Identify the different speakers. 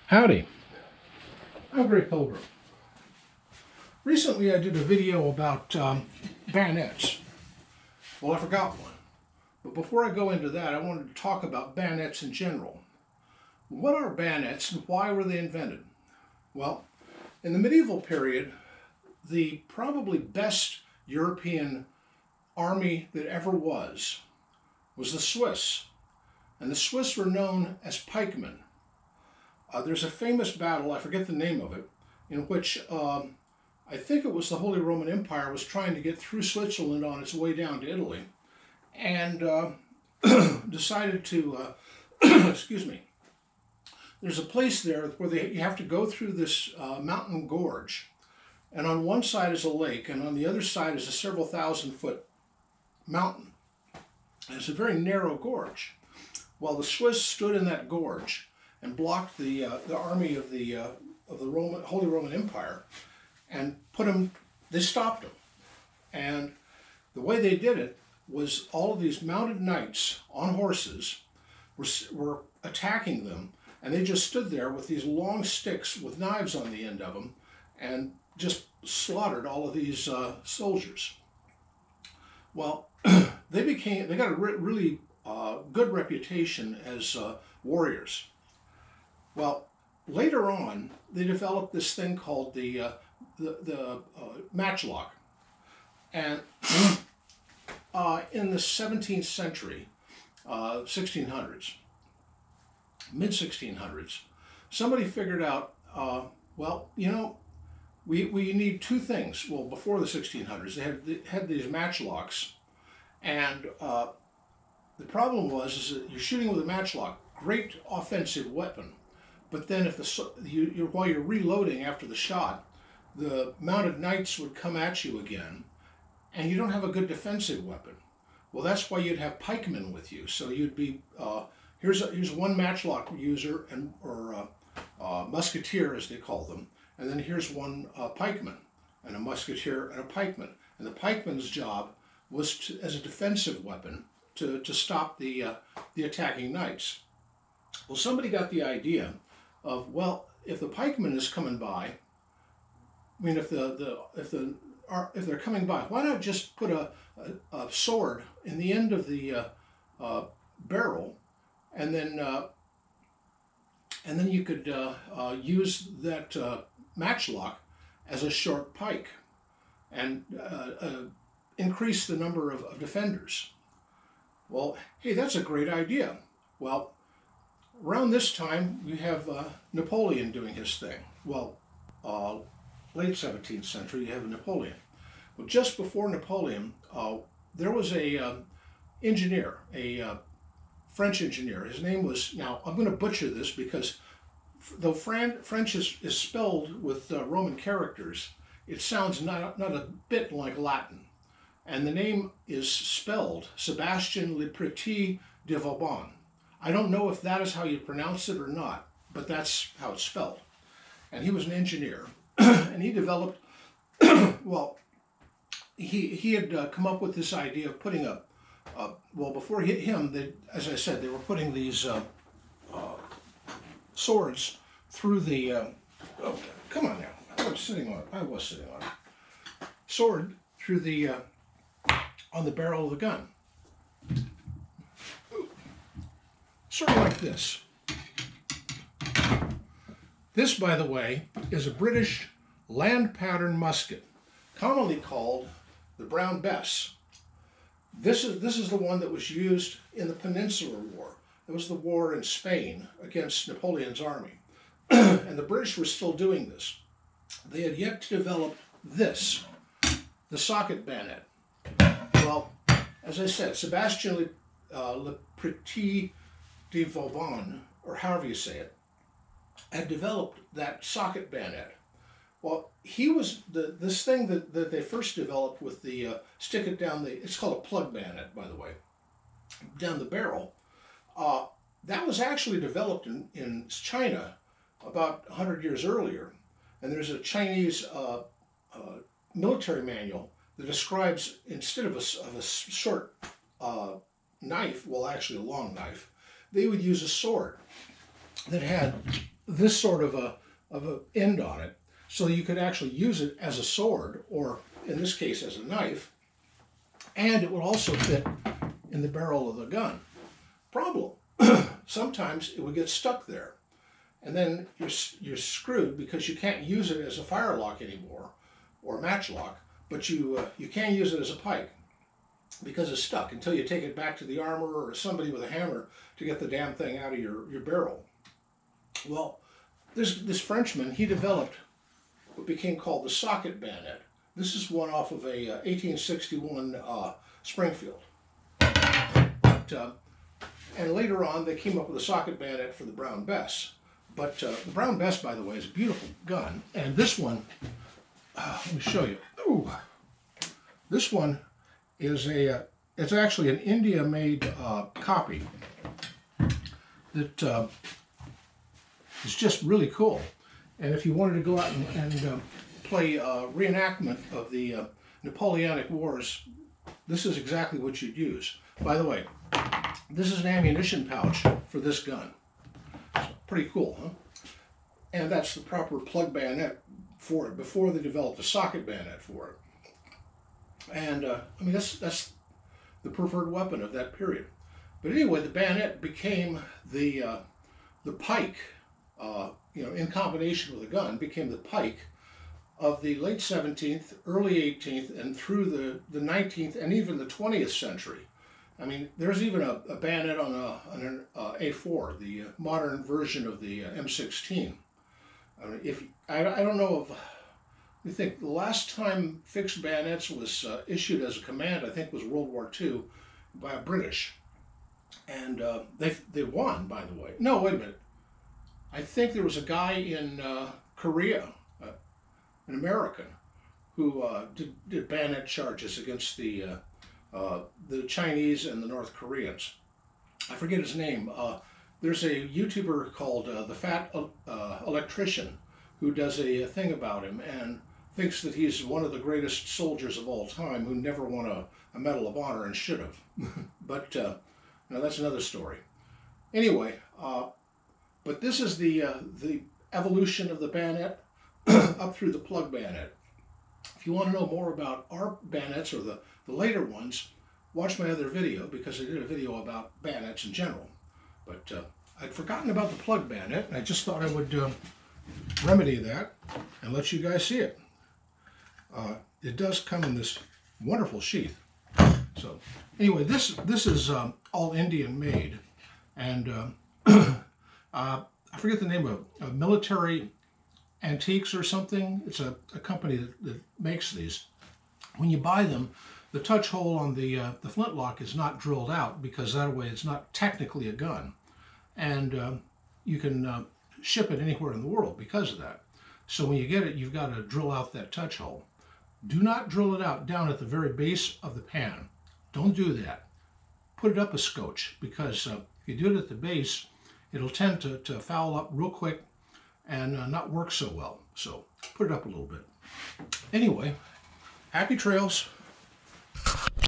Speaker 1: Howdy, I'm Grey Pilgrim. Recently I did a video about bayonets. Well, I forgot one. But before I go into that, I wanted to talk about bayonets in general. What are bayonets and why were they invented? Well, in the medieval period, the probably best European army that ever was the Swiss. And the Swiss were known as pikemen. There's a famous battle, I forget the name of it, in which I think it was the Holy Roman Empire was trying to get through Switzerland on its way down to Italy, and decided to, excuse me, there's a place there where you have to go through this mountain gorge, and on one side is a lake, and on the other side is a several thousand-foot mountain. And it's a very narrow gorge. Well, the Swiss stood in that gorge and blocked the army of the Holy Roman Empire, and they stopped them. And the way they did it was all of these mounted knights on horses were attacking them, and they just stood there with these long sticks with knives on the end of them, and just slaughtered all of these soldiers. Well, they got a really good reputation as warriors. In later on, they developed this thing called the matchlock. And in the 17th century, 1600s, mid-1600s, somebody figured out, we need two things. Well, before the 1600s, they had these matchlocks, and the problem is that you're shooting with a matchlock, great offensive weapon. But then while you're reloading after the shot, the mounted knights would come at you again, and you don't have a good defensive weapon. Well, that's why you'd have pikemen with you. So you'd be, here's one matchlock user, or musketeer as they call them, and then here's one pikeman, and a musketeer and a pikeman. And the pikeman's job was as a defensive weapon to stop the attacking knights. Well, somebody got the idea of, well, if the pikeman is coming by, I mean, if they're coming by, why not just put a sword in the end of the barrel, and then you could use that matchlock as a short pike, and increase the number of defenders. Well, hey, that's a great idea. Well, around this time, you have Napoleon doing his thing. Well, late 17th century, you have Napoleon. Well, just before Napoleon, there was a engineer, a French engineer. His name was, now I'm going to butcher this because though French is spelled with Roman characters, it sounds not a bit like Latin. And the name is spelled Sébastien Le Petit de Vauban. I don't know if that is how you pronounce it or not, but that's how it's spelled. And he was an engineer, and he developed, well, he had come up with this idea of putting before him, as I said, they were putting these swords through the, oh, come on now, I was sitting on it. Sword through the, on the barrel of the gun. Sort of like this. This, by the way, is a British land pattern musket, commonly called the Brown Bess. This is the one that was used in the Peninsular War. It was the war in Spain against Napoleon's army. And the British were still doing this. They had yet to develop this, the socket bayonet. Well, as I said, Sébastien Le Petit de Vauban, or however you say it, had developed that socket bayonet. Well, he was this thing that they first developed with the stick it down it's called a plug bayonet, by the way, down the barrel. That was actually developed in China about 100 years earlier, and there's a Chinese military manual that describes, instead of a short knife, well, actually a long knife, they would use a sword that had this sort of a end on it, so you could actually use it as a sword, or in this case as a knife, and it would also fit in the barrel of the gun. Problem, sometimes it would get stuck there, and then you're screwed because you can't use it as a firelock anymore, or matchlock, but you can use it as a pike because it's stuck until you take it back to the armorer or somebody with a hammer to get the damn thing out of your barrel. Well, this Frenchman, he developed what became called the socket bayonet. This is one off of a 1861 Springfield. And later on, they came up with a socket bayonet for the Brown Bess. But the Brown Bess, by the way, is a beautiful gun. And this one, let me show you. Ooh, this one is it's actually an India-made copy that is just really cool. And if you wanted to go out and play reenactment of the Napoleonic Wars, this is exactly what you'd use. By the way, this is an ammunition pouch for this gun. So, pretty cool, huh? And that's the proper plug bayonet for it, before they developed a socket bayonet for it. And I mean, that's the preferred weapon of that period. But anyway, the bayonet became the pike, in combination with a gun, became the pike of the late 17th, early 18th, and through the 19th and even the 20th century. I mean, there's even a bayonet on an A4, the modern version of the M16. I mean, I don't know if you think the last time fixed bayonets was issued as a command, I think was World War II by a British, and they won, by the way. No, wait a minute. I think there was a guy in Korea, an American, who did bayonet charges against the Chinese and the North Koreans. I forget his name. There's a YouTuber called the Fat Electrician who does a thing about him and thinks that he's one of the greatest soldiers of all time who never won a Medal of Honor and should have. But now that's another story. Anyway, but this is the evolution of the bayonet up through the plug bayonet. If you want to know more about our bayonets or the later ones, watch my other video, because I did a video about bayonets in general. But I'd forgotten about the plug bayonet, and I just thought I would remedy that and let you guys see it. It does come in this wonderful sheath. So anyway, this is all Indian made, and I forget the name of Military Antiques or something. It's a company that makes these. When you buy them, the touch hole on the flintlock is not drilled out, because that way it's not technically a gun, and you can ship it anywhere in the world because of that. So when you get it, you've got to drill out that touch hole. Do not drill it out down at the very base of the pan. Don't do that. Put it up a scotch, because if you do it at the base, it'll tend to foul up real quick and not work so well. So put it up a little bit. Anyway, happy trails.